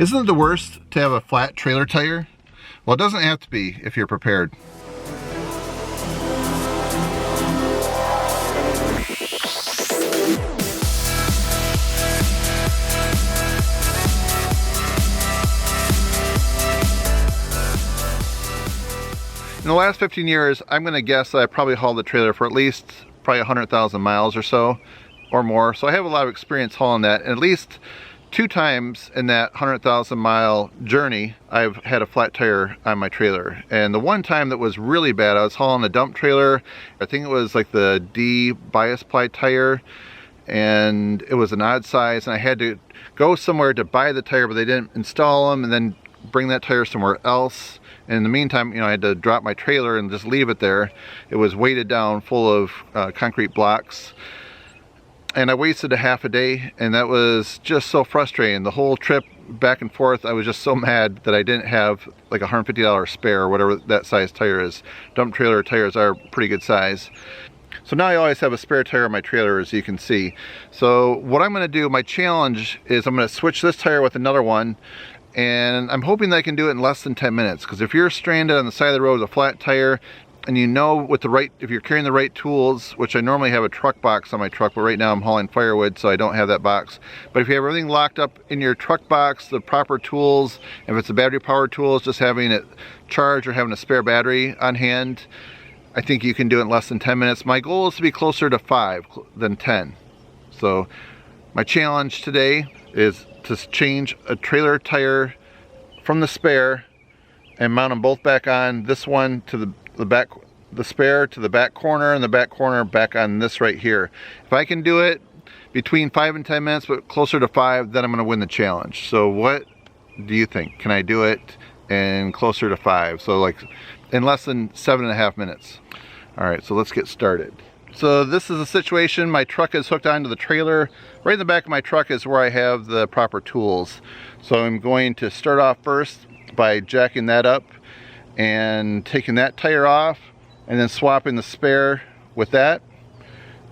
Isn't it the worst to have a flat trailer tire? Well, it doesn't have to be if you're prepared. In the last 15 years, I'm going to guess that I probably hauled the trailer for at least probably 100,000 miles or so, or more. So I have a lot of experience hauling that, and at least 2 times in that 100,000 mile journey, I've had a flat tire on my trailer. And the one time that was really bad, I was hauling a dump trailer. I think it was like the D bias ply tire, and it was an odd size, and I had to go somewhere to buy the tire, but they didn't install them, and then bring that tire somewhere else. And in the meantime, I had to drop my trailer and just leave it there. It was weighted down full of concrete blocks. And I wasted a half a day, and that was just so frustrating. The whole trip back and forth, I was just so mad that I didn't have like a $150 spare or whatever that size tire is. Dump trailer tires are pretty good size. So now I always have a spare tire on my trailer, as you can see. So what I'm gonna do, my challenge is I'm gonna switch this tire with another one, and I'm hoping that I can do it in less than 10 minutes. Because if you're stranded on the side of the road with a flat tire, and with if you're carrying the right tools, which I normally have a truck box on my truck, but right now I'm hauling firewood, so I don't have that box. But if you have everything locked up in your truck box, the proper tools, if it's a battery powered tools, just having it charged or having a spare battery on hand, I think you can do it in less than 10 minutes. My goal is to be closer to 5 than 10. So my challenge today is to change a trailer tire from the spare and mount them both back on, this one to the spare to the back corner, and the back corner back on this right here. If I can do it between 5 and 10 minutes, but closer to 5, then I'm gonna win the challenge. So what do you think? Can I do it in closer to 5? So like in less than 7.5 minutes. All right, so let's get started. So this is a situation, my truck is hooked onto the trailer. Right in the back of my truck is where I have the proper tools. So I'm going to start off first by jacking that up and taking that tire off, and then swapping the spare with that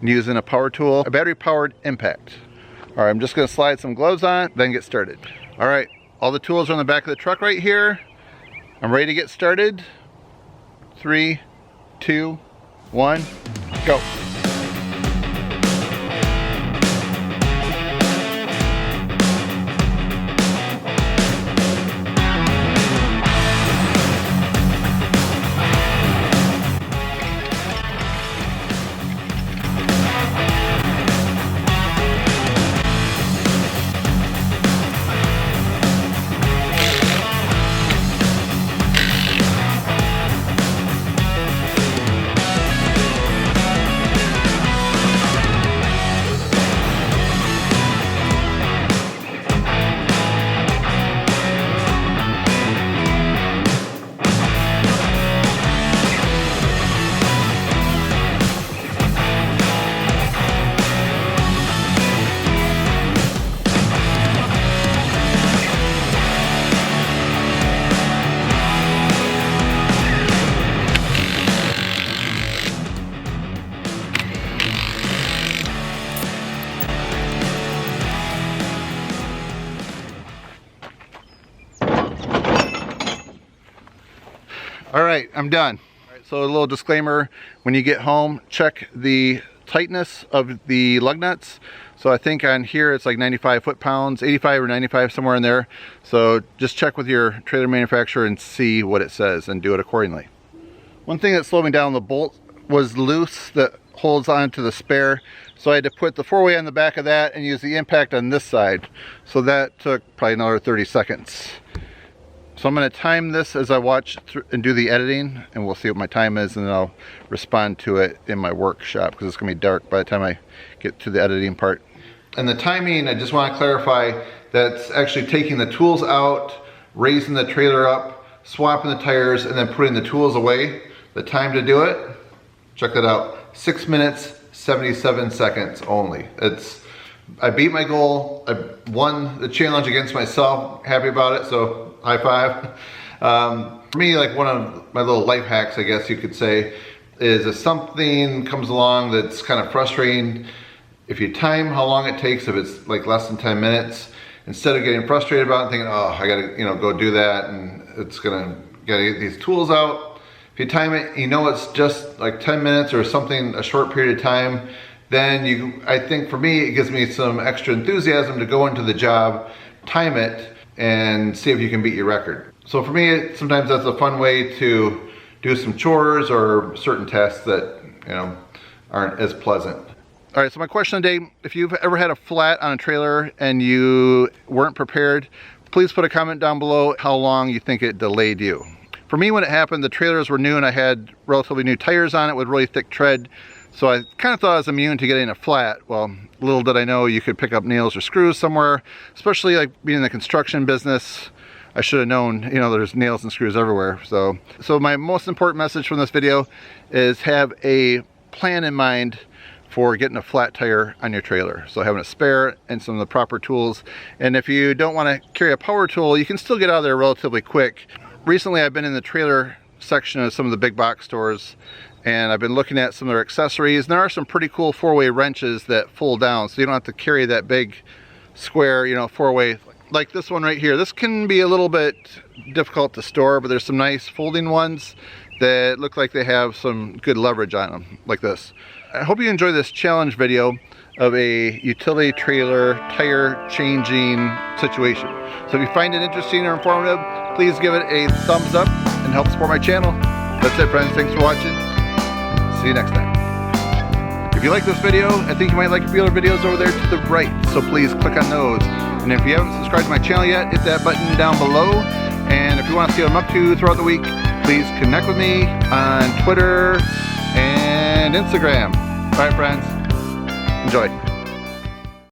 and using a power tool, a battery powered impact. All right, I'm just gonna slide some gloves on, then get started. All right, all the tools are on the back of the truck right here. I'm ready to get started. 3, 2, 1, go. All right, I'm done. All right, so a little disclaimer, when you get home, check the tightness of the lug nuts. So I think on here it's like 95 foot-pounds, 85 or 95, somewhere in there. So just check with your trailer manufacturer and see what it says and do it accordingly. One thing that slowed me down, the bolt was loose that holds on to the spare. So I had to put the 4-way on the back of that and use the impact on this side. So that took probably another 30 seconds. So I'm going to time this as I watch and do the editing, and we'll see what my time is, and then I'll respond to it in my workshop because it's going to be dark by the time I get to the editing part. And the timing, I just want to clarify, that's actually taking the tools out, raising the trailer up, swapping the tires, and then putting the tools away. The time to do it, check that out, 6 minutes, 77 seconds only. I beat my goal, I won the challenge against myself, happy about it, so high five. For me, like one of my little life hacks, I guess you could say, is if something comes along that's kind of frustrating, if you time how long it takes, if it's like less than 10 minutes, instead of getting frustrated about it and thinking, oh, I gotta, you know, go do that, and it's gotta get these tools out. If you time it, you know it's just like 10 minutes or something, a short period of time, then I think for me, it gives me some extra enthusiasm to go into the job, time it, and see if you can beat your record. So for me, sometimes that's a fun way to do some chores or certain tasks that, you know, aren't as pleasant. All right, so my question today, if you've ever had a flat on a trailer and you weren't prepared, please put a comment down below how long you think it delayed you. For me, when it happened, the trailers were new and I had relatively new tires on it with really thick tread. So I kind of thought I was immune to getting a flat. Well, little did I know you could pick up nails or screws somewhere, especially like being in the construction business. I should have known, you know, there's nails and screws everywhere. So my most important message from this video is have a plan in mind for getting a flat tire on your trailer. So having a spare and some of the proper tools. And if you don't want to carry a power tool, you can still get out of there relatively quick. Recently, I've been in the trailer section of some of the big box stores, and I've been looking at some of their accessories. And there are some pretty cool 4-way wrenches that fold down, so you don't have to carry that big square, you know, 4-way, like this one right here. This can be a little bit difficult to store, but there's some nice folding ones that look like they have some good leverage on them, like this. I hope you enjoy this challenge video of a utility trailer tire changing situation. So if you find it interesting or informative, please give it a thumbs up and help support my channel. That's it, friends. Thanks for watching. See you next time. If you like this video, I think you might like a few other videos over there to the right, so please click on those. And if you haven't subscribed to my channel yet, hit that button down below. And if you want to see what I'm up to throughout the week, please connect with me on Twitter and Instagram. All right, friends, enjoy.